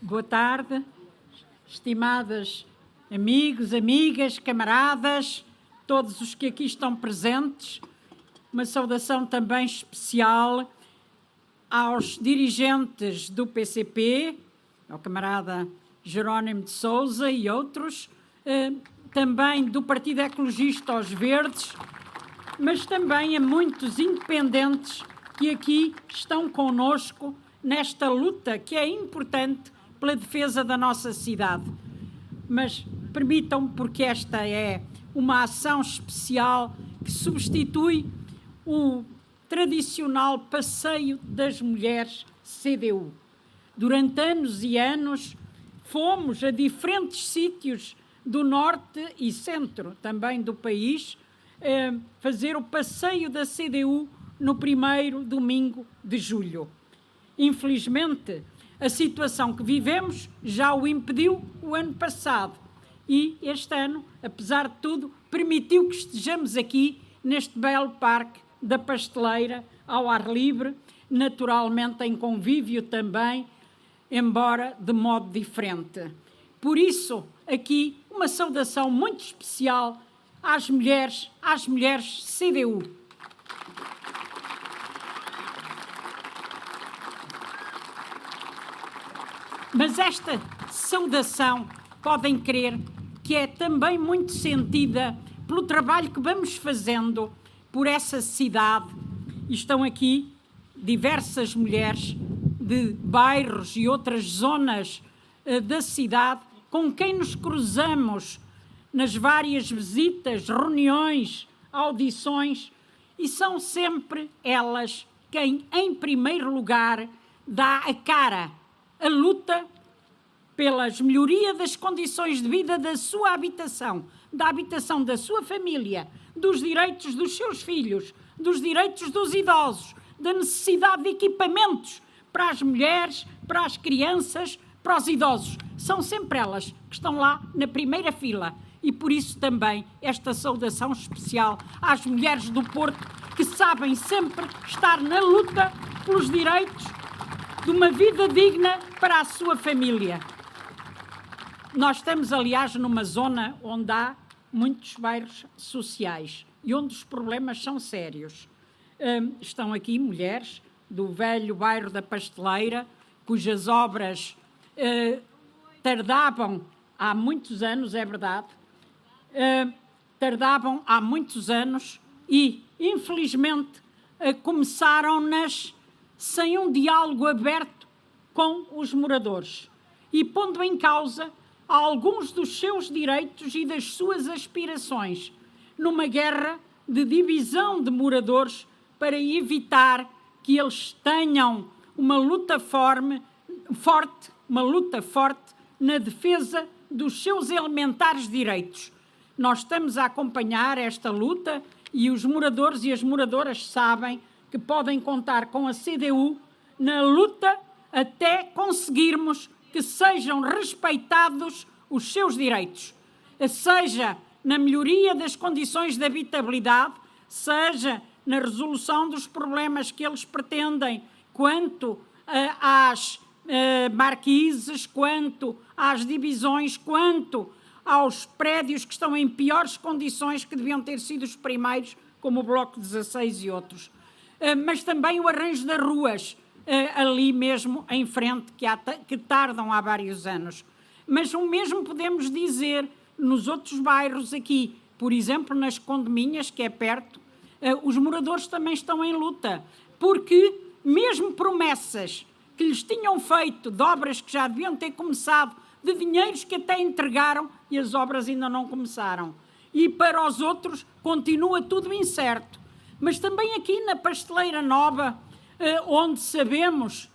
Boa tarde, estimadas amigos, amigas, camaradas, todos os que aqui estão presentes. Uma saudação também especial aos dirigentes do PCP, ao camarada Jerónimo de Sousa e outros, também do Partido Ecologista aos Verdes, mas também a muitos independentes que aqui estão conosco nesta luta que é importante pela defesa da nossa cidade. Mas permitam-me, porque esta é uma ação especial que substitui o tradicional passeio das mulheres CDU. Durante anos e anos fomos a diferentes sítios do norte e centro também do país fazer o passeio da CDU no primeiro domingo de julho. Infelizmente, a situação que vivemos já o impediu o ano passado e este ano, apesar de tudo, permitiu que estejamos aqui neste belo parque da Pasteleira, ao ar livre, naturalmente em convívio também, embora de modo diferente. Por isso, aqui, uma saudação muito especial às mulheres CDU. Mas esta saudação, podem crer, que é também muito sentida pelo trabalho que vamos fazendo por essa cidade. Estão aqui diversas mulheres de bairros e outras zonas da cidade com quem nos cruzamos nas várias visitas, reuniões, audições, e são sempre elas quem, em primeiro lugar, dá a cara, a luta pelas melhoria das condições de vida da sua habitação, da habitação da sua família, dos direitos dos seus filhos, dos direitos dos idosos, da necessidade de equipamentos para as mulheres, para as crianças, para os idosos. São sempre elas que estão lá na primeira fila e por isso também esta saudação especial às mulheres do Porto que sabem sempre estar na luta pelos direitos de uma vida digna para a sua família. Nós estamos, aliás, numa zona onde há muitos bairros sociais e onde os problemas são sérios. Estão aqui mulheres do velho bairro da Pasteleira, cujas obras tardavam há muitos anos, é verdade, tardavam há muitos anos e, infelizmente, começaram-nas sem um diálogo aberto com os moradores e pondo em causa alguns dos seus direitos e das suas aspirações, numa guerra de divisão de moradores para evitar que eles tenham uma luta forte na defesa dos seus elementares direitos. Nós estamos a acompanhar esta luta e os moradores e as moradoras sabem que podem contar com a CDU na luta até conseguirmos que sejam respeitados os seus direitos, seja na melhoria das condições de habitabilidade, seja na resolução dos problemas que eles pretendem quanto às marquises, quanto às divisões, quanto aos prédios que estão em piores condições que deviam ter sido os primeiros, como o Bloco 16 e outros. Mas também o arranjo das ruas, ali mesmo em frente, que tardam há vários anos. Mas o mesmo podemos dizer nos outros bairros aqui, por exemplo, nas Condominhas, que é perto, os moradores também estão em luta, porque mesmo promessas que lhes tinham feito de obras que já deviam ter começado, de dinheiros que até entregaram e as obras ainda não começaram. E para os outros continua tudo incerto. Mas também aqui na Pasteleira Nova, onde sabemos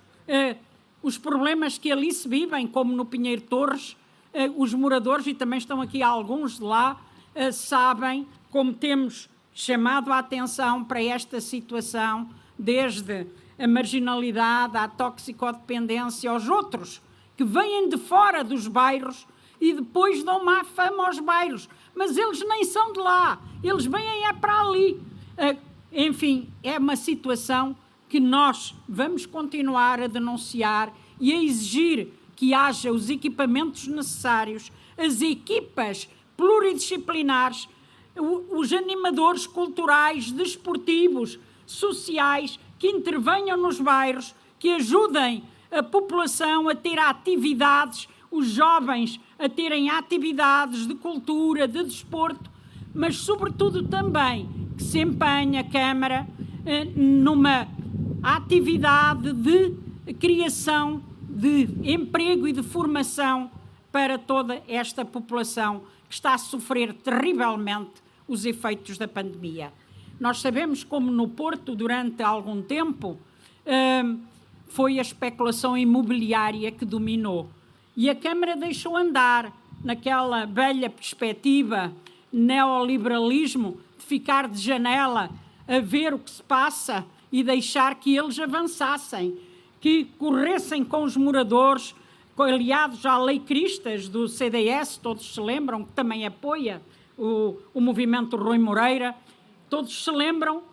os problemas que ali se vivem, como no Pinheiro Torres, os moradores, e também estão aqui alguns de lá, sabem como temos chamado a atenção para esta situação, desde a marginalidade, à toxicodependência, aos outros que vêm de fora dos bairros e depois dão má fama aos bairros. Mas eles nem são de lá, eles vêm para ali. Enfim, é uma situação que nós vamos continuar a denunciar e a exigir que haja os equipamentos necessários, as equipas pluridisciplinares, os animadores culturais, desportivos, sociais, que intervenham nos bairros, que ajudem a população a ter atividades, os jovens a terem atividades de cultura, de desporto, mas sobretudo também que se empenhe a Câmara numa atividade de criação de emprego e de formação para toda esta população que está a sofrer terrivelmente os efeitos da pandemia. Nós sabemos como no Porto, durante algum tempo, foi a especulação imobiliária que dominou. E a Câmara deixou andar naquela velha perspectiva neoliberalismo de ficar de janela a ver o que se passa e deixar que eles avançassem, que corressem com os moradores, aliados à Lei Cristas do CDS, todos se lembram, que também apoia o movimento Rui Moreira, todos se lembram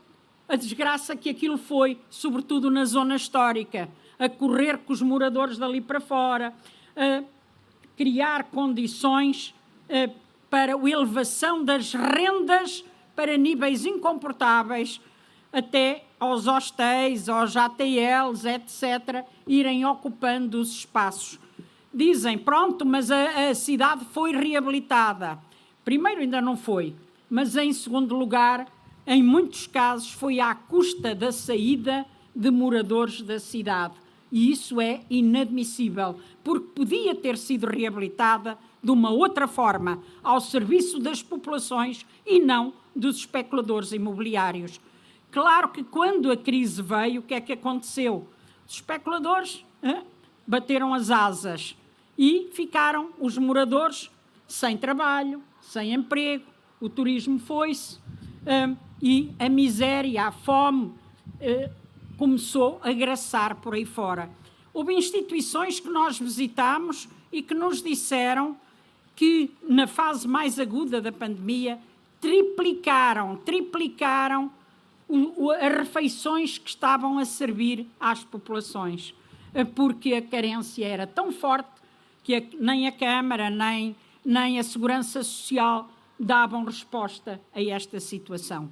a desgraça que aquilo foi, sobretudo na zona histórica, a correr com os moradores dali para fora, a criar condições para a elevação das rendas para níveis incomportáveis, até aos hostéis, aos ATLs, etc., irem ocupando os espaços. Dizem, pronto, mas a cidade foi reabilitada. Primeiro, ainda não foi, mas em segundo lugar, em muitos casos, foi à custa da saída de moradores da cidade. E isso é inadmissível, porque podia ter sido reabilitada de uma outra forma, ao serviço das populações e não dos especuladores imobiliários. Claro que quando a crise veio, o que é que aconteceu? Os especuladores bateram as asas e ficaram os moradores sem trabalho, sem emprego, o turismo foi-se e a miséria, a fome começou a graçar por aí fora. Houve instituições que nós visitámos e que nos disseram que na fase mais aguda da pandemia triplicaram as refeições que estavam a servir às populações, porque a carência era tão forte que nem a Câmara, nem a Segurança Social davam resposta a esta situação.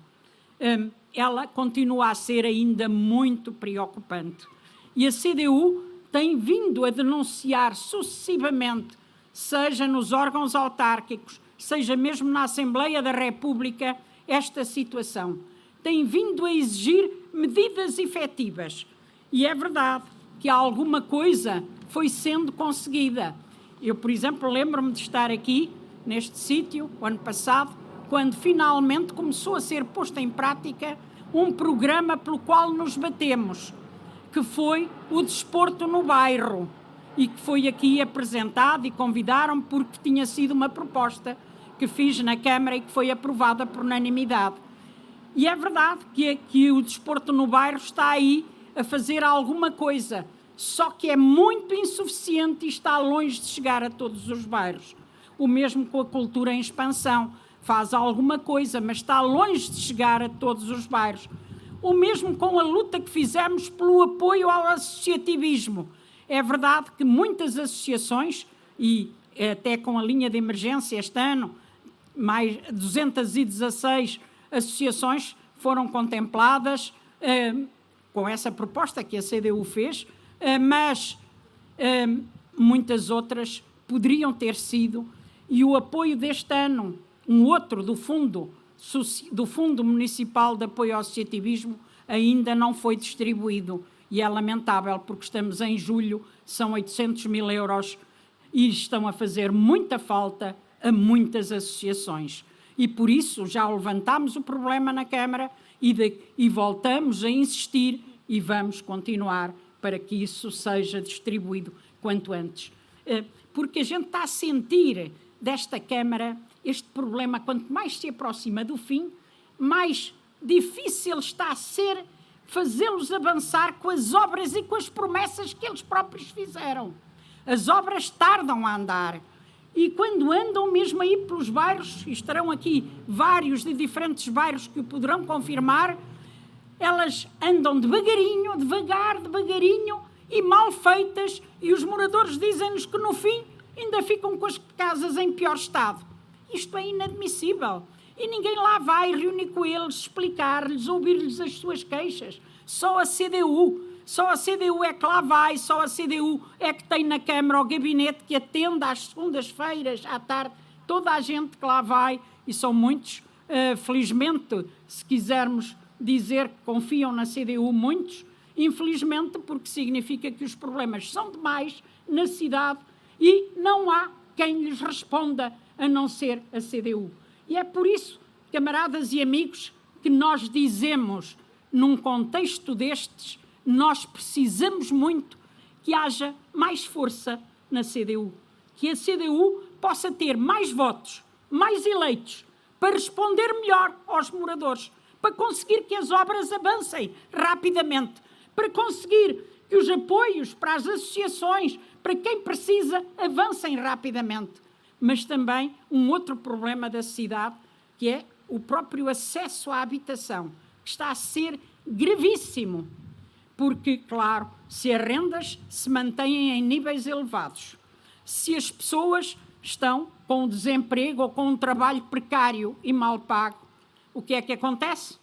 Ela continua a ser ainda muito preocupante. E a CDU tem vindo a denunciar sucessivamente, seja nos órgãos autárquicos, seja mesmo na Assembleia da República, esta situação. Tem vindo a exigir medidas efetivas. E é verdade que alguma coisa foi sendo conseguida. Eu, por exemplo, lembro-me de estar aqui, neste sítio, o ano passado, quando finalmente começou a ser posto em prática um programa pelo qual nos batemos, que foi o desporto no bairro, e que foi aqui apresentado e convidaram-me porque tinha sido uma proposta que fiz na Câmara e que foi aprovada por unanimidade. E é verdade que o desporto no bairro está aí a fazer alguma coisa, só que é muito insuficiente e está longe de chegar a todos os bairros. O mesmo com a cultura em expansão. Faz alguma coisa, mas está longe de chegar a todos os bairros. O mesmo com a luta que fizemos pelo apoio ao associativismo. É verdade que muitas associações, e até com a linha de emergência este ano, mais 216 associações foram contempladas com essa proposta que a CDU fez, mas muitas outras poderiam ter sido, e o apoio deste ano, um outro do Fundo Municipal de Apoio ao Associativismo, ainda não foi distribuído. E é lamentável, porque estamos em julho, são 800 mil euros e estão a fazer muita falta a muitas associações. E por isso já levantámos o problema na Câmara e voltamos a insistir e vamos continuar para que isso seja distribuído quanto antes. Porque a gente está a sentir desta Câmara este problema, quanto mais se aproxima do fim, mais difícil está a ser fazê-los avançar com as obras e com as promessas que eles próprios fizeram. As obras tardam a andar. E quando andam mesmo aí pelos bairros, e estarão aqui vários de diferentes bairros que o poderão confirmar, elas andam devagarinho, devagarinho, e mal feitas, e os moradores dizem-nos que no fim ainda ficam com as casas em pior estado. Isto é inadmissível. E ninguém lá vai reunir com eles, explicar-lhes, ouvir-lhes as suas queixas. Só a CDU é que lá vai, só a CDU é que tem na Câmara o gabinete que atende às segundas-feiras, à tarde, toda a gente que lá vai, e são muitos, felizmente, se quisermos dizer que confiam na CDU, muitos, infelizmente, porque significa que os problemas são demais na cidade e não há quem lhes responda a não ser a CDU. E é por isso, camaradas e amigos, que nós dizemos, num contexto destes, nós precisamos muito que haja mais força na CDU. Que a CDU possa ter mais votos, mais eleitos, para responder melhor aos moradores, para conseguir que as obras avancem rapidamente, para conseguir que os apoios para as associações, para quem precisa, avancem rapidamente. Mas também um outro problema da cidade, que é o próprio acesso à habitação, que está a ser gravíssimo, porque, claro, se as rendas se mantêm em níveis elevados, se as pessoas estão com desemprego ou com um trabalho precário e mal pago, o que é que acontece?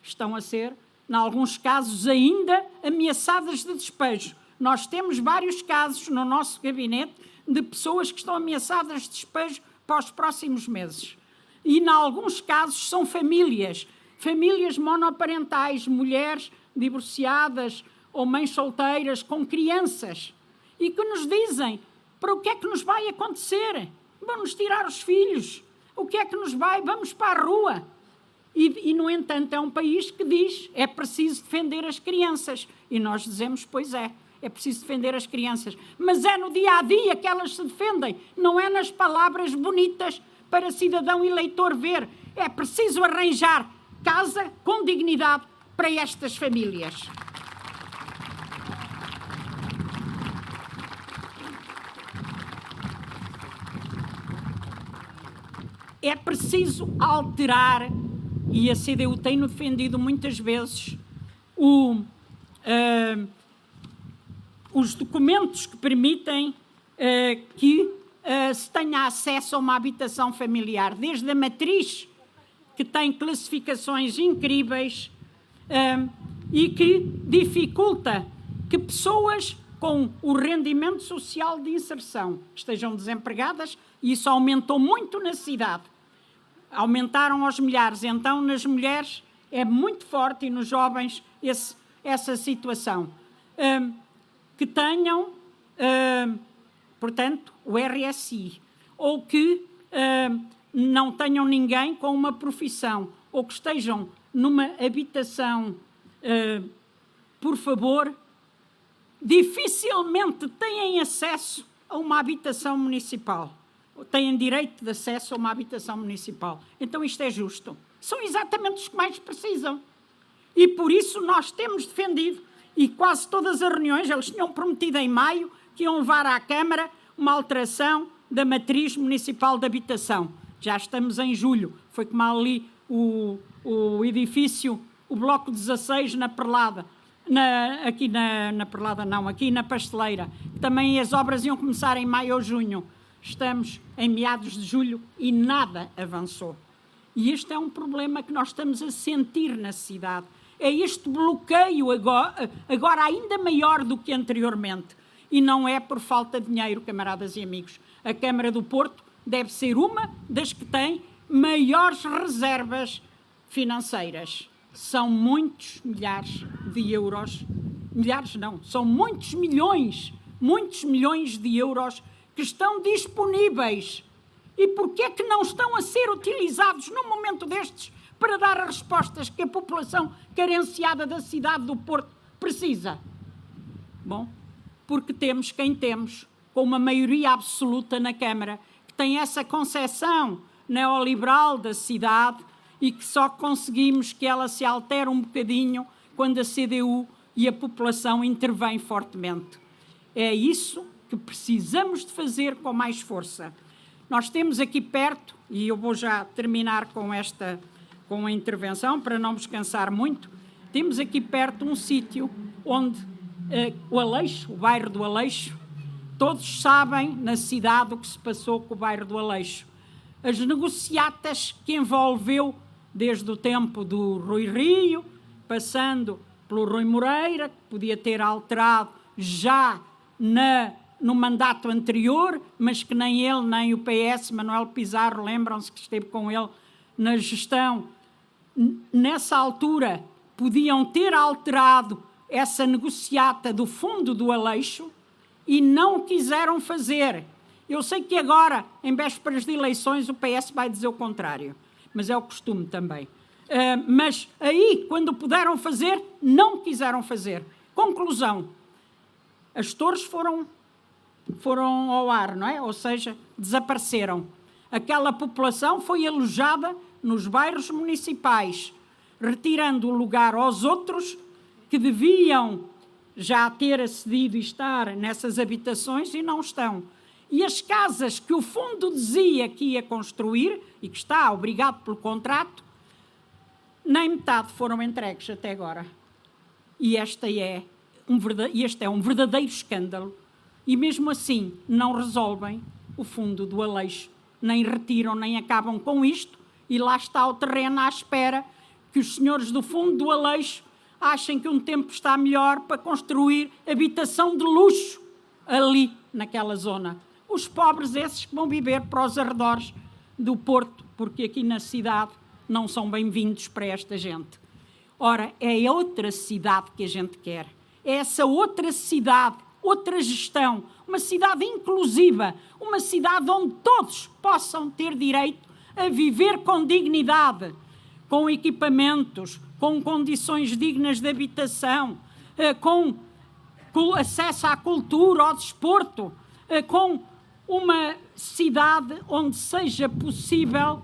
Estão a ser, em alguns casos, ainda ameaçadas de despejo. Nós temos vários casos no nosso gabinete de pessoas que estão ameaçadas de despejo para os próximos meses. E, em alguns casos, são famílias monoparentais, mulheres divorciadas ou mães solteiras com crianças, e que nos dizem: para o que é que nos vai acontecer? Vão-nos tirar os filhos? O que é que nos vai? Vamos para a rua. E, no entanto, é um país que diz: é preciso defender as crianças. E nós dizemos: pois é preciso defender as crianças. Mas é no dia-a-dia que elas se defendem, não é nas palavras bonitas para cidadão eleitor ver. É preciso arranjar casa com dignidade para estas famílias. É preciso alterar, e a CDU tem-no defendido muitas vezes, os documentos que permitem que se tenha acesso a uma habitação familiar, desde a matriz, que tem classificações incríveis e que dificulta que pessoas com o rendimento social de inserção estejam desempregadas, e isso aumentou muito na cidade. Aumentaram aos milhares, então nas mulheres é muito forte, e nos jovens essa situação. Que tenham, portanto, o RSI, ou que não tenham ninguém com uma profissão, ou que estejam numa habitação, por favor, dificilmente têm acesso a uma habitação municipal, têm direito de acesso a uma habitação municipal. Então isto é justo. São exatamente os que mais precisam. E por isso nós temos defendido, e quase todas as reuniões, eles tinham prometido em maio que iam levar à Câmara uma alteração da matriz municipal de habitação. Já estamos em julho. Foi como ali o edifício, o bloco 16 na Perlada. Aqui na Perlada não, aqui na Pasteleira. Também as obras iam começar em maio ou junho. Estamos em meados de julho e nada avançou. E este é um problema que nós estamos a sentir na cidade. É este bloqueio agora ainda maior do que anteriormente. E não é por falta de dinheiro, camaradas e amigos. A Câmara do Porto deve ser uma das que tem maiores reservas financeiras. São muitos milhares de euros, milhares não, são muitos milhões de euros que estão disponíveis. E porquê é que não estão a ser utilizados num momento destes para dar as respostas que a população carenciada da cidade do Porto precisa? Bom, porque temos quem temos, com uma maioria absoluta na Câmara, que tem essa concepção neoliberal da cidade, e que só conseguimos que ela se altere um bocadinho quando a CDU e a população intervêm fortemente. É isso que precisamos de fazer com mais força. Nós temos aqui perto, e eu vou já terminar com a intervenção, para não vos cansar muito, temos aqui perto um sítio onde o Aleixo, o bairro do Aleixo. Todos sabem na cidade o que se passou com o bairro do Aleixo. As negociatas que envolveu desde o tempo do Rui Rio, passando pelo Rui Moreira, que podia ter alterado já no mandato anterior, mas que nem ele, nem o PS, Manuel Pizarro, lembram-se que esteve com ele na gestão, nessa altura podiam ter alterado essa negociata do fundo do Aleixo e não quiseram fazer. Eu sei que agora, em vésperas de eleições, o PS vai dizer o contrário, mas é o costume também. Mas aí, quando puderam fazer, não quiseram fazer. Conclusão, as torres foram ao ar, não é? Ou seja, desapareceram. Aquela população foi alojada nos bairros municipais, retirando o lugar aos outros que deviam já ter acedido e estar nessas habitações e não estão. E as casas que o fundo dizia que ia construir, e que está obrigado pelo contrato, nem metade foram entregues até agora. E este é um verdadeiro escândalo. E mesmo assim não resolvem o fundo do Aleixo, nem retiram, nem acabam com isto, e lá está o terreno à espera que os senhores do fundo do Aleixo achem que um tempo está melhor para construir habitação de luxo ali, naquela zona. Os pobres esses que vão viver para os arredores do Porto, porque aqui na cidade não são bem-vindos para esta gente. Ora, é outra cidade que a gente quer. É essa outra cidade, outra gestão, uma cidade inclusiva, uma cidade onde todos possam ter direito a viver com dignidade, com equipamentos, com condições dignas de habitação, com acesso à cultura, ao desporto, com uma cidade onde seja possível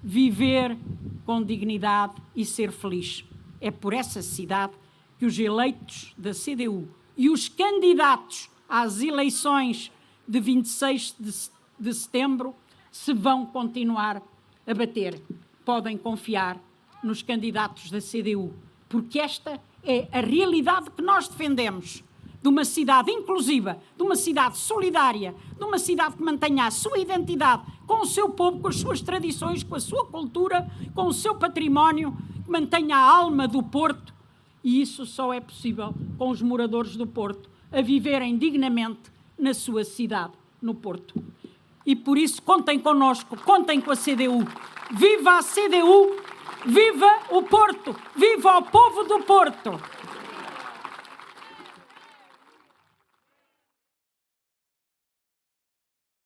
viver com dignidade e ser feliz. É por essa cidade que os eleitos da CDU e os candidatos às eleições de 26 de setembro se vão continuar a bater. Podem confiar nos candidatos da CDU, porque esta é a realidade que nós defendemos, de uma cidade inclusiva, de uma cidade solidária, de uma cidade que mantenha a sua identidade com o seu povo, com as suas tradições, com a sua cultura, com o seu património, que mantenha a alma do Porto, e isso só é possível com os moradores do Porto a viverem dignamente na sua cidade, no Porto. E por isso contem connosco, contem com a CDU. Viva a CDU, viva o Porto, viva o povo do Porto!